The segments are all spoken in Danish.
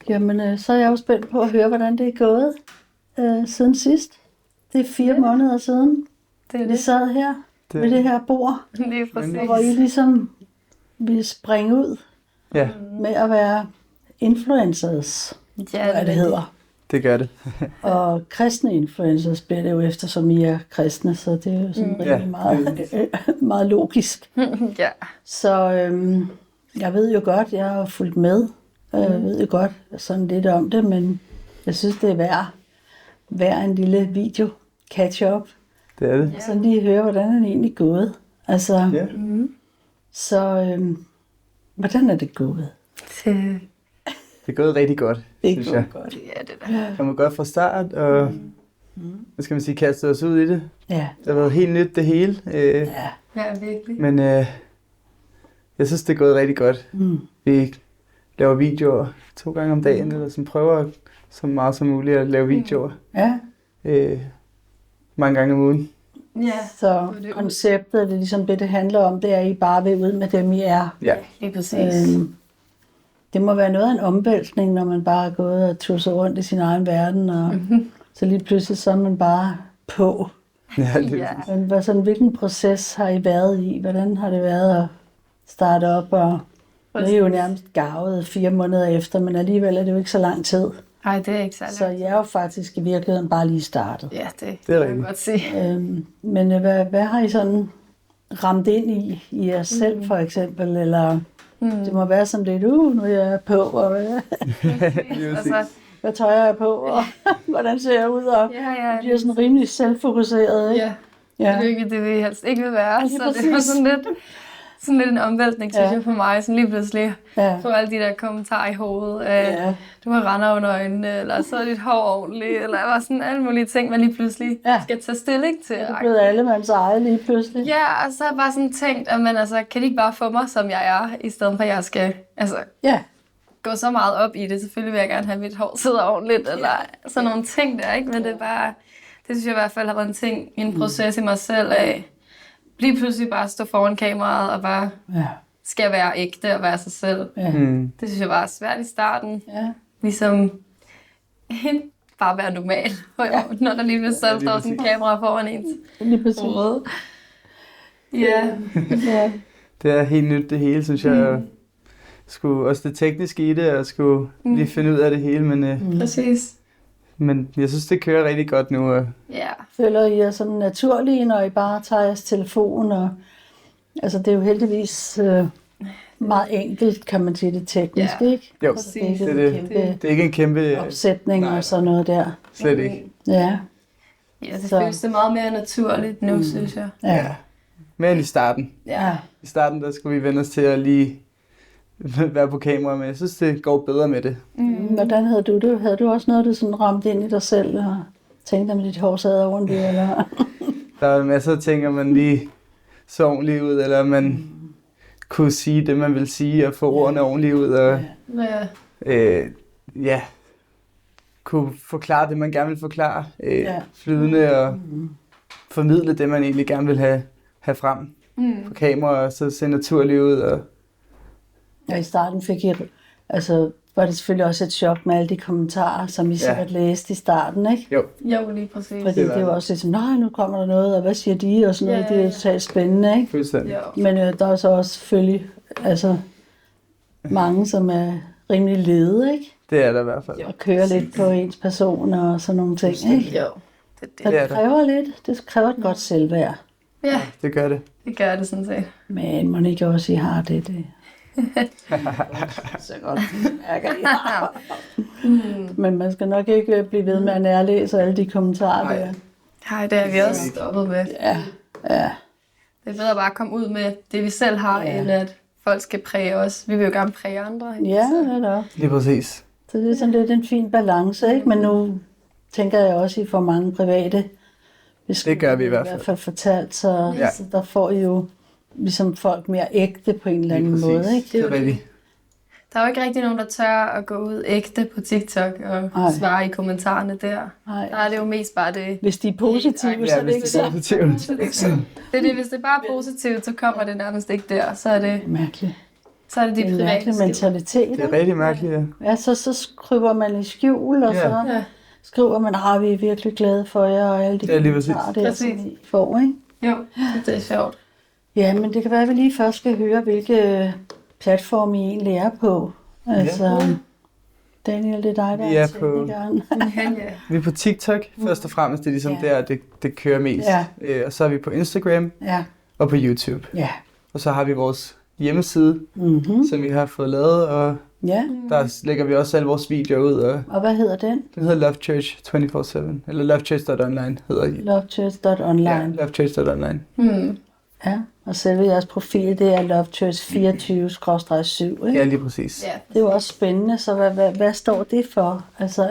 Jamen, så er jeg jo spændt på at høre, hvordan det er gået siden sidst. Det er 4 måneder siden, vi sad her ved det her bord. Lige præcis. Hvor I ligesom vil springe ud med at være influencers, hvad det hedder. Det gør det. Og kristne influencers bliver det jo, eftersom I er kristne, så det er jo sådan rigtig meget logisk. Ja. Så jeg ved jo godt, jeg har fulgt med. Jeg ved jo godt sådan lidt om det, men jeg synes, det er værd en lille video catch-up. Det er det. Så lige høre, hvordan er det egentlig gået. Altså, så hvordan er det gået? Det er gået rigtig godt, synes jeg. Godt. Ja, det der. Kommer godt fra start, og hvad skal man sige, kastet os ud i det. Ja. Det har været helt nyt det hele. Ja, virkelig. Men jeg synes, det er gået rigtig godt. Vi laver videoer 2 gange om dagen, eller sådan prøver så meget som muligt at lave videoer. Ja. Mange gange om ugen. Ja. Så konceptet, det er ligesom det handler om, det er, at I bare vil ud med dem, I er. Ja. Lige præcis. Det må være noget af en omvæltning, når man bare er gået og tusser rundt i sin egen verden, og så lige pludselig så er man bare på. Men hvilken proces har I været i? Hvordan har det været at starte op? Og nu er I jo nærmest garvet 4 måneder efter, men alligevel er det jo ikke så lang tid. Nej, det er ikke særlig. Så jeg er jo faktisk i virkeligheden bare lige startet. Ja, det er kan jeg godt sige. Men hvad har I sådan ramt ind i jer selv for eksempel? Eller det må være sådan lidt, nu er jeg på, og hvad tøj er jeg på, og hvordan ser jeg ud? Og det bliver sådan rimelig selvfokuseret, ikke? Ja. Det er ikke det, vi helst ikke vil være. Så det var sådan lidt en omvæltning, synes jeg, for mig. Sådan lige pludselig få alle de der kommentarer i hovedet. Du har render under øjnene, eller så er dit hår ordentligt, eller var sådan alle mulige ting, man lige pludselig skal tage stilling til. Det er blevet allemands eje lige pludselig. Ja, og så har jeg bare sådan tænkt, at man, altså, kan de ikke bare få mig, som jeg er, i stedet for at jeg skal gå så meget op i det. Selvfølgelig vil jeg gerne have mit hår sidder ordentligt, eller sådan nogle ting der, ikke? Men det er bare, det synes jeg i hvert fald har været en ting, en proces i mig selv af, lige pludselig bare stå foran kameraet og bare skal være ægte og være sig selv. Det synes jeg var svært i starten. Ligesom bare være normal, når der lige pludselig står sådan en kamera foran ens hoved. Det er helt nyt det hele, synes jeg. Skulle også det tekniske i det, og skulle lige finde ud af det hele. Men, præcis. Men jeg synes, det kører rigtig godt nu. Føler I jer sådan naturlige, når I bare tager jeres telefon? Og, altså, det er jo heldigvis meget enkelt, kan man sige, det tekniske, ikke? Jo, præcis. Det er ikke en kæmpe opsætning og sådan noget der. Slet ikke. Ja, det føles det meget mere naturligt nu, synes jeg. Ja. Mere end i starten. I starten, der skulle vi vende os til at lige være på kamera, men jeg synes, det går bedre med det. Hvordan havde du det? Havde du også noget, der sådan ramte ind i dig selv, og tænkte, om dit hår sad ordentligt, eller? Der er masser af ting, at man lige så ordentligt ud, eller man kunne sige det, man vil sige, og få ordene ordentligt ud, og kunne forklare det, man gerne vil forklare, flydende, og formidle det, man egentlig gerne vil have frem på kamera, og så se naturligt ud. Og i starten fik I, altså var det selvfølgelig også et chok med alle de kommentarer, som I sikkert læste i starten, ikke? Jo, lige præcis. Fordi det var også lidt sådan, nej, nu kommer der noget, og hvad siger de, og sådan noget, det er totalt spændende, ikke? Fuldstændig. Men der er så også selvfølgelig, altså, mange, som er rimelig lede, ikke? Det er der i hvert fald. Og kører lidt på ens person og sådan nogle ting, ikke? Jo, det kræver lidt, det kræver et godt selvværd. Ja, det gør det. Det gør det sådan set. Men må ikke også, I har det. Så godt mærker I. Men man skal nok ikke blive ved med at nærlæse alle de kommentarer der. Nej, det er vi også stoppet med. Ja. Det er bedre bare at komme ud med det, vi selv har, end at folk skal præge os. Vi vil jo gerne præge andre. Ja, det er det. Lige præcis. Så det er sådan lidt en fin balance, ikke? Men nu tænker jeg også, at I får mange private. Det gør vi i hvert fald. I hvert fald fortalt, så der får I jo ligesom folk mere ægte på en eller anden måde, ikke? Det er rigtigt. Der er jo ikke rigtig nogen, der tør at gå ud ægte på TikTok og svare i kommentarerne der. Nej. Der er det jo mest bare det. Hvis de er positive, så er det ikke så. Det er det, hvis det bare er positivt, så kommer det nærmest ikke der. Så er det mærkeligt. Så er det de private mærkelig mentalitet. Det er rigtig mærkeligt, ja. Ja, så skriver man i skjul, og så skriver man, vi er virkelig glade for jer, og alle de kommentarer der, som I får, ikke? Jo, det er sjovt. Ja, men det kan være, at vi lige først skal høre, hvilke platforme I egentlig er på. Altså, Daniel, det er dig, der er teknikeren. Vi er på TikTok, først og fremmest. Det er ligesom der, det kører mest. Ja. Og så er vi på Instagram og på YouTube. Ja. Og så har vi vores hjemmeside, som vi har fået lavet, og der lægger vi også alle vores videoer ud. Og hvad hedder den? Den hedder Love Church 24/7, eller lovechurch.online hedder den. Lovechurch.online. Ja, lovechurch.online. Ja, og selve jeres profil, det er Lovechurch 24/7, ikke? Ja, lige præcis. Ja. Det er jo også spændende, så hvad står det for? Altså,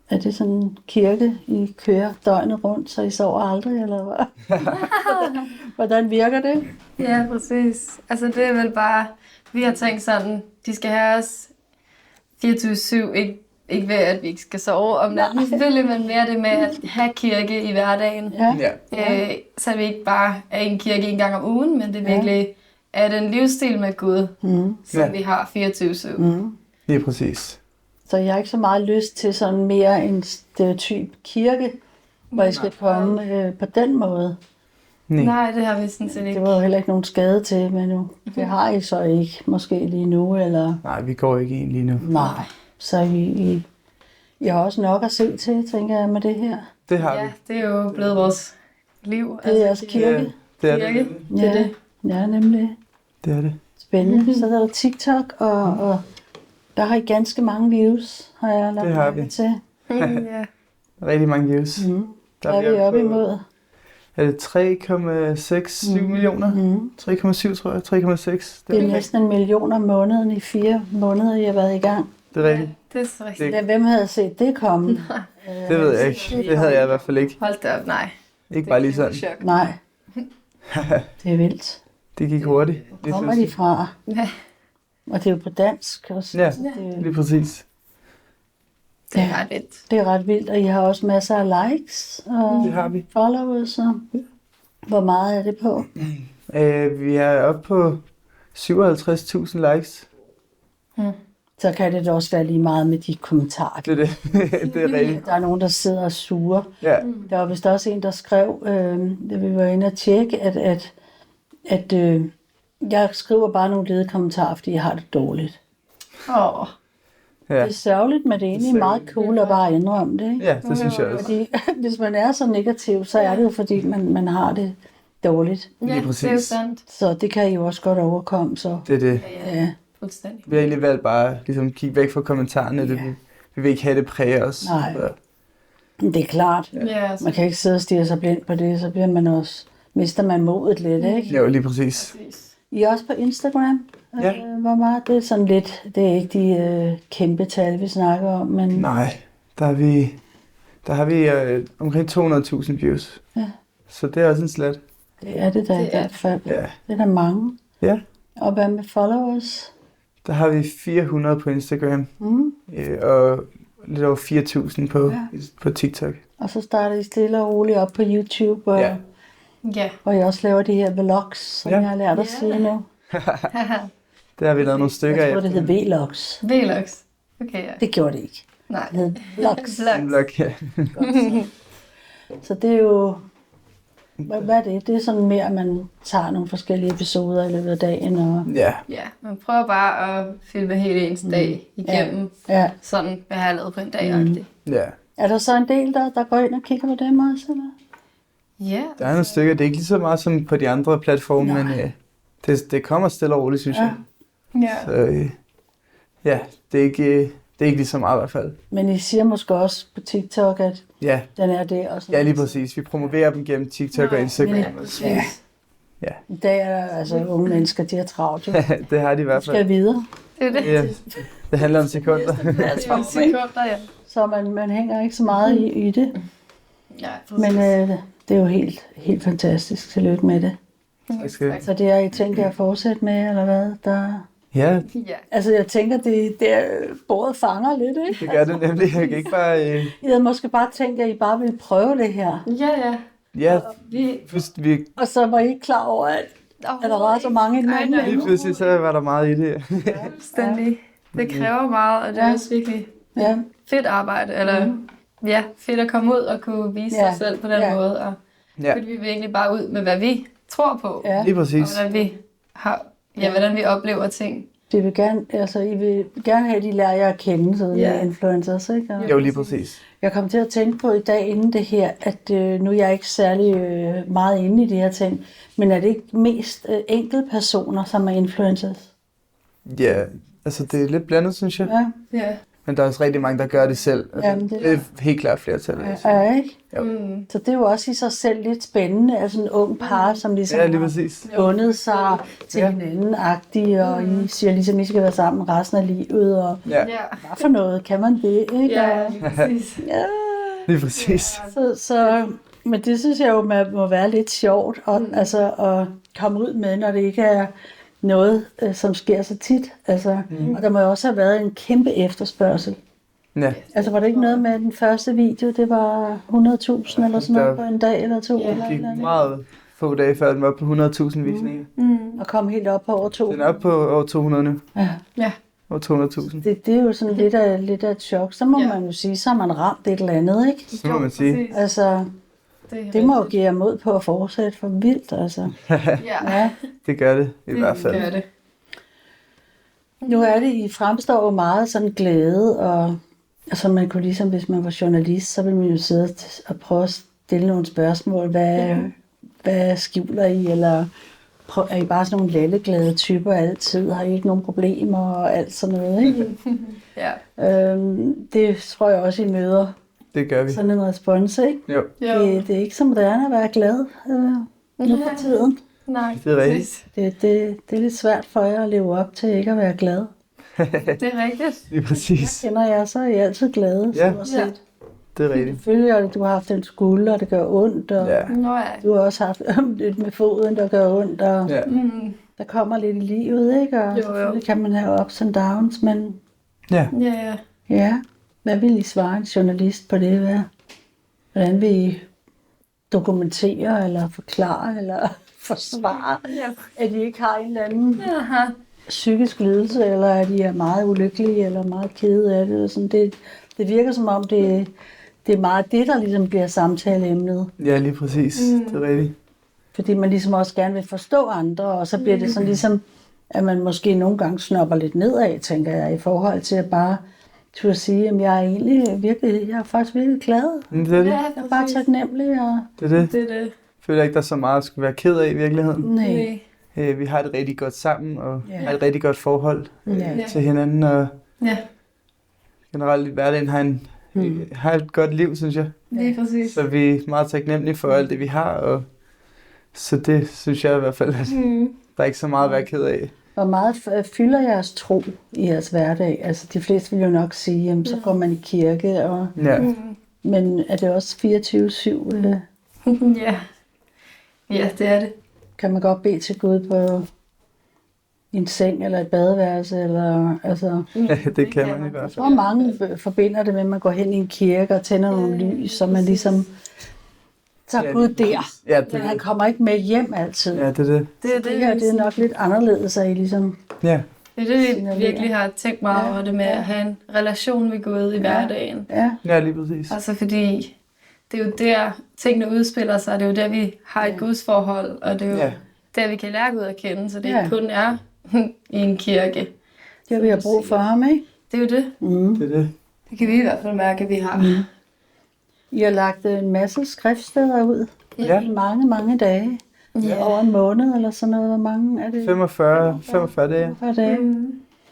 er det sådan en kirke, I kører døgnet rundt, så I sover aldrig, eller hvad? Hvordan virker det? Ja, præcis. Altså, det er vel bare, vi har tænkt sådan, de skal have os 24/7, ikke ved, at vi ikke skal sove om natten, selvfølgelig, men mere det med at have kirke i hverdagen. Så vi ikke bare er i en kirke en gang om ugen, men det virkelig er den livsstil med Gud, som vi har 24/7. Lige præcis. Så jeg har ikke så meget lyst til sådan mere en stereotyp kirke, hvor I skal komme på den måde. Nej, det har vi sådan set ikke. Det var jo heller ikke nogen skade til, men nu, det har I så ikke måske lige nu, eller? Nej, vi går ikke ind lige nu. Nej, så I har også nok at se til, tænker jeg, med det her. Det har vi. Ja, det er jo blevet vores liv. Det er jeres kirke. Ja, det er det. Det er det. Ja, nemlig. Det er det. Spændende. Så der er TikTok, og der har I ganske mange views, har jeg lagt mærke til. Ja. Rigtig mange views. Der er vi oppe imod. Er det 3,67 millioner? 3,7 tror jeg. 3,6. Det er næsten 1 million om måneden i 4 måneder, I har været i gang. Det er rigtigt. Det er så rigtigt. Ja, hvem havde set det komme? Det ved jeg ikke. Det havde jeg i hvert fald ikke. Hold da op, nej. Ikke bare lige sådan. Nej. Det er vildt. Det gik hurtigt. Hvor kommer de fra? Ja. Og det er jo på dansk også. Ja, lige præcis. Det er ret vildt. Det er ret vildt, og I har også masser af likes og Det har vi. followers. Hvor meget er det på? Vi er oppe på 57.000 likes. Så kan det da også være lige meget med de kommentarer. Det er det. Det er rigtigt. Der er nogen, der sidder og suger. Ja. Der var vist også en, der skrev, da vi var inde og tjekke, at jeg skriver bare nogle lede kommentarer, fordi jeg har det dårligt. Ja. Det er sørgeligt, men det er egentlig meget cool at bare indrømme det. Ikke? Ja, det synes jeg også. Fordi hvis man er så negativ, så er det jo fordi, man har det dårligt. Ja, det er jo sandt. Så det kan I jo også godt overkomme. Så. Det er det. Ja. Fuldstændig. Vi har egentlig valgt bare ligesom kigge væk fra kommentarerne. Ja. Vi vil ikke have det præge os. Nej. Det er klart. Ja, Man kan ikke sidde og stirre sig blind på det, så bliver man også, mister man modet lidt, ikke? Jo, lige præcis. I er også på Instagram? Ja. Hvor meget? Det er sådan lidt, det er ikke de kæmpe tal, vi snakker om, men... Nej, der har vi omkring 200.000 views. Ja. Så det er også en slat. Det er det da i hvert fald. Ja. Det er der mange. Ja. Og hvad med followers? Der har vi 400 på Instagram. Og lidt over 4.000 på TikTok. Og så starter I stille og roligt op på YouTube, hvor I også laver de her vlogs, som jeg har lært at sige nu. Det har vi lavet nogle stykker af. Jeg tror, det hed vlogs. Vlogs. Okay, ja. Det gjorde det ikke. Nej. Det hed vlogs. Vlog, ja. Så det er jo... Hvad er det? Det er sådan mere, at man tager nogle forskellige episoder i løbet af dagen. Og... Ja. Ja, man prøver bare at filme hele ens dag igennem. Ja. Sådan, hvad jeg har lavet på en dag. Ja. Er der så en del, der går ind og kigger på dem også, eller? Ja. Der er nogle stykker. Det er ikke lige så meget som på de andre platforme, men det kommer stille og roligt, synes jeg. Ja. Så ja, det er ikke lige så meget i hvert fald. Men I siger måske også på TikTok, at den er det også. Ja, lige præcis. Vi promoverer dem gennem TikTok og Instagram. Ja. I dag er der altså unge mennesker, de har travlt. Det har de i hvert fald. Skal videre. Det er det. Ja, det handler om sekunder. Sekunder, ja. Så man hænger ikke så meget i det. Ja, men det er jo helt fantastisk. Tillykke med det. Tak. Så det er I tænker at fortsætte med, eller hvad? Ja. Altså jeg tænker, det er bordet fanger lidt, ikke? Det gør det nemlig. Jeg kan ikke bare... Jeg havde måske bare tænkt, at I bare ville prøve det her. Ja. Ja, og så var I ikke klar over, der var så mange i den anden. Lige pludselig så var der meget i det. Fuldstændig. Det kræver meget, og det er også virkelig fedt arbejde, eller fedt at komme ud og kunne vise sig selv på den måde, og fordi vi vil egentlig bare ud med, hvad vi tror på, Lige præcis. og hvordan vi har, hvordan vi oplever ting. I vil gerne have, at de lærer jer at kende, sådan influencers, ikke? Og jo, lige præcis. jeg kom til at tænke på i dag inden det her, at nu er jeg ikke særlig meget inde i de her ting, men er det ikke mest enkeltpersoner, som er influencers? Ja, altså det er lidt blandet, synes jeg. Ja. Men der er også rigtig mange, der gør det selv. Altså, det er helt klart flertal. Ja, ikke? Jo. Så det er jo også i sig selv lidt spændende, altså en ung par, som ligesom har bundet sig til hinanden-agtigt, og I siger ligesom, I skal være sammen resten af livet, og hvad for noget, kan man det, ikke? Ja, lige præcis. Lige præcis. Men det synes jeg jo må være lidt sjovt, altså at komme ud med, når det ikke er noget, som sker så tit. Altså, og der må jo også have været en kæmpe efterspørgsel. Ja. Altså var det ikke noget med den første video, det var 100.000 eller sådan noget på en dag eller to? Det gik meget få dage før den var på 100.000 visninger. Og kom helt op på over 200. Den er op på over 200 nu. Ja. Over 200.000. Det er jo sådan lidt af et chok. Så må man jo sige, så har man ramt et eller andet, ikke? Så må man sige. Altså, det må jo give jer mod på at fortsætte for vildt, altså. Ja. Det gør det i hvert fald. Det gør det. Nu er det, I fremstår jo meget sådan glæde, og altså man kunne ligesom, hvis man var journalist, så ville man jo sidde og prøve at stille nogle spørgsmål. Hvad skjuler I, eller er I bare sådan nogle lalleglade typer altid? Har I ikke nogen problemer og alt sådan noget, ikke? Det tror jeg også, I møder. Det gør vi. Sådan en respons, ikke? Jo. Det er ikke så moderne at være glad nu for tiden. Nej, det er rigtigt. Det er lidt svært for jer at leve op til ikke at være glad. Det er rigtigt. Lige præcis. Kender jeg, så er I altid glade. Ja, det er rigtigt. Selvfølgelig er det, du har haft en skulder, det gør ondt, og du har også haft lidt med foden, der gør ondt, og der kommer lidt i livet, ikke? Og selvfølgelig kan man have ups and downs, men ja. Hvad vil I svare en journalist på det? Hvordan vil I dokumentere, eller forklare, eller forsvare, at I ikke har en eller anden psykisk lidelse, eller at I er meget ulykkelige, eller meget kede af det? Sådan, det virker som om, det er meget det, der ligesom bliver samtaleemnet. Ja, lige præcis. Det er rigtigt. Fordi man ligesom også gerne vil forstå andre, og så bliver det sådan ligesom, at man måske nogle gange snopper lidt nedad, tænker jeg, i forhold til at bare turde sige, at jeg er faktisk virkelig glad. Det er det. Jeg er bare taknemmelig. Og det er det. Jeg føler ikke, der er så meget at skulle være ked af i virkeligheden. Nej. Vi har det rigtig godt sammen, og har et rigtig godt forhold til hinanden. Og generelt i hverdagen har et godt liv, synes jeg. Lige præcis. Så vi er meget taknemmelige for alt det, vi har. Og så det synes jeg i hvert fald, at der er ikke så meget at være ked af. Hvor meget fylder jeres tro i jeres hverdag? Altså de fleste vil jo nok sige, jamen, så går man i kirke. Og, men er det også 24/7? Ja, det er det. Kan man godt bede til Gud på en seng eller et badeværelse? Eller, altså, det kan man i hvert fald. Hvor mange forbinder det med, at man går hen i en kirke og tænder nogle lys, så man ligesom tager Gud der. Men han kommer ikke med hjem altid. Ja, det er det. Det er nok lidt anderledes, at I ligesom... Ja. Det er det, vi virkelig har tænkt meget over det med at have en relation med Gud i hverdagen. Ja, lige præcis. Altså fordi det er jo der, tingene udspiller sig, det er jo der, vi har et gudsforhold, og det er jo der, vi kan lære Gud at kende, så det ikke kun er i en kirke. Det har vi har brug for ham, ikke? Det er jo det. Det er det. Det kan vi i hvert fald mærke, at vi har. I har lagt en masse skriftsteder ud i mange dage. Over en måned eller sådan noget. Hvor mange er det? 45 dage. 45 dage.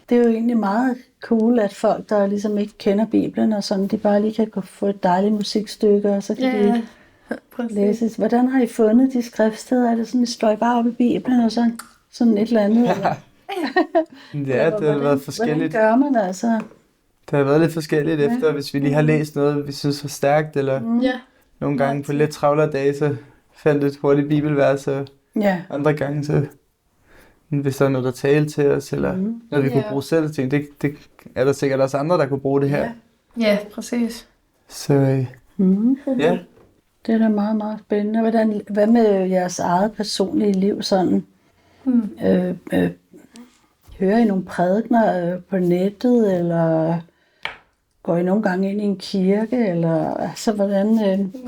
Det er jo egentlig meget cool, at folk, der ligesom ikke kender Bibelen og sådan, de bare lige kan få et dejligt musikstykke, og så kan de læse. Hvordan har I fundet de skriftsteder? Er det sådan, at I står bare op i Bibelen og sådan et eller andet? Ja, det har været forskelligt. Hvordan gør man altså? Det har været lidt forskelligt efter, hvis vi lige har læst noget, vi synes var stærkt, eller nogle gange på lidt travlere dage, så fandt et hurtigt bibelvers, og andre gange, så hvis der er noget, der talte til os, eller noget, vi kunne bruge selv, så det er der sikkert også andre, der kunne bruge det her. Ja, præcis. Så ja. Det er da meget, meget spændende. Hvad med jeres eget personlige liv sådan? Hører I nogle prædikener på nettet, eller går I nogle gange ind i en kirke, eller altså, hvordan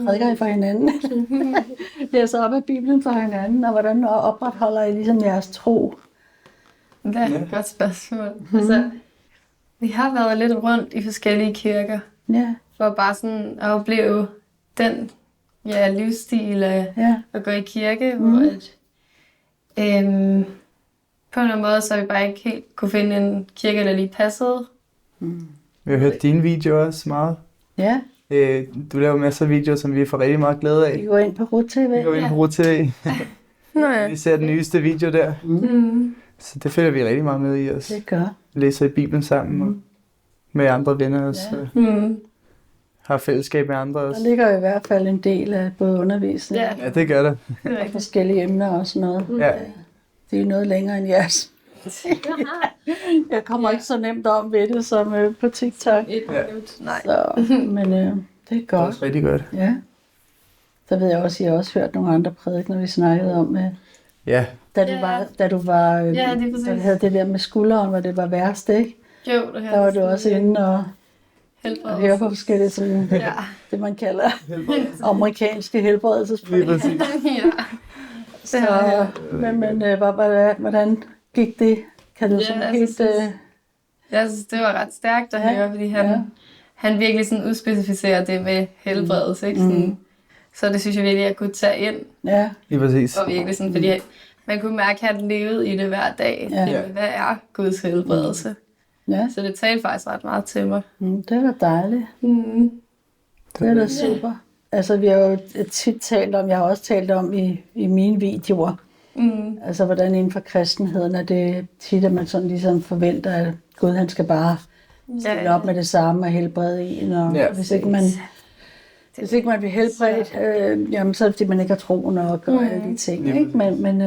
prædiker I for hinanden? Læser op af Bibelen for hinanden, og hvordan opretholder I ligesom jeres tro? Det er et godt spørgsmål. Altså, vi har været lidt rundt i forskellige kirker, for bare sådan at opleve den livsstil at gå i kirke, hvor på en måde, så vi bare ikke helt kunne finde en kirke, der lige passede. Vi har hørt dine videoer også meget. Ja. Du laver masser af videoer, som vi får rigtig meget glæde af. Vi går ind på RUT-TV. Vi går ind på RUT-TV. Vi ser den nyeste video der. Så det følger vi rigtig meget med i os. Det gør. Vi læser i Bibelen sammen og med andre venner også. Har fællesskab med andre også. Der ligger i hvert fald en del af både undervisning ja, det gør det. Og forskellige emner og sådan noget. Ja. Det er noget længere end jeres. Jeg kommer ikke så nemt om ved det som på TikTok. Nej. Så, men det er godt. Det er også rigtig godt. Ja. Så ved jeg også, at I har også hørt nogle andre prædikener, vi snakkede om. Ja. Da du havde det der med skulderen, hvor det var værst, ikke? Jo, det der var du også inde og høre på forskellige sådan, det man kalder amerikanske helbredelsesprøver. Så, men hvordan gik det? Kan du sådan helt... Jeg synes, det var ret stærkt at høre, fordi han virkelig sådan udspecificerer det med helbredelse, ikke? Sådan, så det synes jeg virkelig, jeg kunne tage ind. Ja, lige præcis. Og virkelig sådan, fordi man kunne mærke, at han levede i det hver dag. Hvad er Guds helbredelse? Ja. Så det talte faktisk ret meget til mig. Det er da dejligt. Det er da super. Altså, vi har jo tit talt om, jeg har også talt om i mine videoer, altså hvordan inden for kristenheden er det tit, at man sådan ligesom forventer, at Gud han skal bare stille op med det samme og helbrede en, og hvis ikke man bliver helbredt, jamen, så er det fordi, man ikke har troen og gør alle de ting, ikke? Men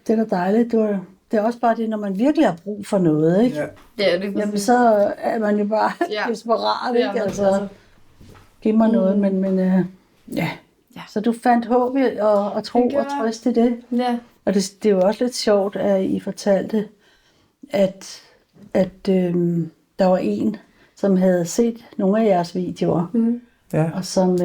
det er da dejligt. Det er også bare det, når man virkelig har brug for noget, ikke? Jamen, så er man jo bare desperat, ikke? Altså, giv mig noget, men Så du fandt håb og tro og trøst i det. Ja. Og det er jo også lidt sjovt, at I fortalte, at der var en, som havde set nogle af jeres videoer, og som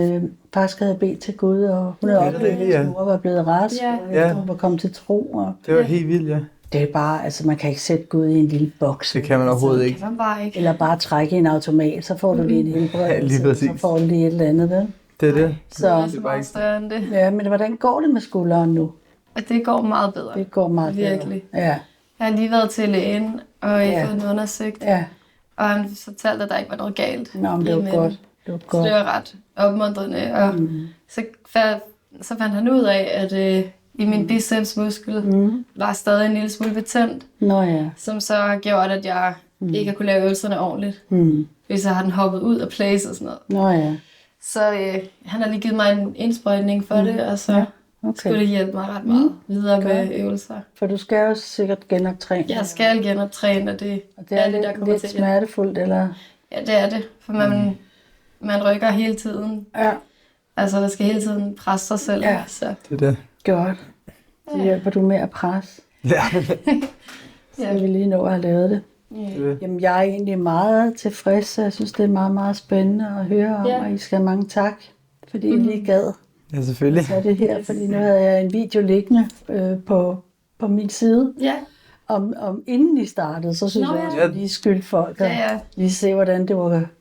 faktisk havde bedt til Gud, og hun havde oplevet, at hun var blevet rask, og hun var kommet til tro. Og det var helt vildt, Det er bare, altså man kan ikke sætte Gud i en lille boks. Det kan man overhovedet ikke. Eller bare trække i en automat, så får du lige en helbredelse, så får du lige et eller andet, vel? Det er det. Så det er så meget større end det. Ja, men hvordan går det med skulderen nu? Det går meget bedre. Det går meget virkelig. Bedre. Ja. Jeg har lige været til lægen, og jeg har fået en undersøgt. Ja. Og han fortalte, at der ikke var noget galt. Nå, men det var godt. Så det var ret opmuntrende. Og så fandt han ud af, at i min bicepsmuskel var stadig en lille smule betændt. Som så har gjort, at jeg ikke har kunne lave øvelserne ordentligt. Hvis jeg har den hoppet ud af place og sådan noget. Så han har lige givet mig en indsprøjtning for det, og så skulle det hjælpe mig ret meget videre med øvelser. For du skal jo sikkert genoptræne. Jeg skal genoptræne, og det er det, der kommer lidt til. Smertefuldt, eller? Ja, det er det, for man rykker hele tiden. Ja. Altså, der skal hele tiden presse sig selv. Ja, så. Det er det. Godt. Så hjælper du med at presse. Ja. Så vi lige nå at have lavet det. Jamen, jeg er egentlig meget tilfreds, så jeg synes, det er meget, meget spændende at høre om, og I skal have mange tak, fordi I lige gad. Ja, selvfølgelig. Så det her, fordi nu havde jeg en video liggende på min side, om inden I startede, så synes jeg, at lige skyldte folk at lige se, hvordan det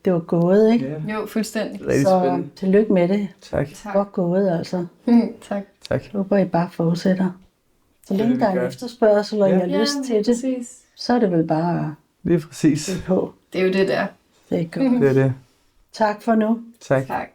var gået, ikke? Jo, fuldstændig. Så tillykke med det. Tak. Godt gået, altså. Tak. Tak. Jeg håber, I bare fortsætter. Så længe der er en efterspørgsel, og I har lyst til det, så er det vel bare lige præcis. på. Det er jo det der. Det er godt. Det er det. Tak for nu. Tak. Tak.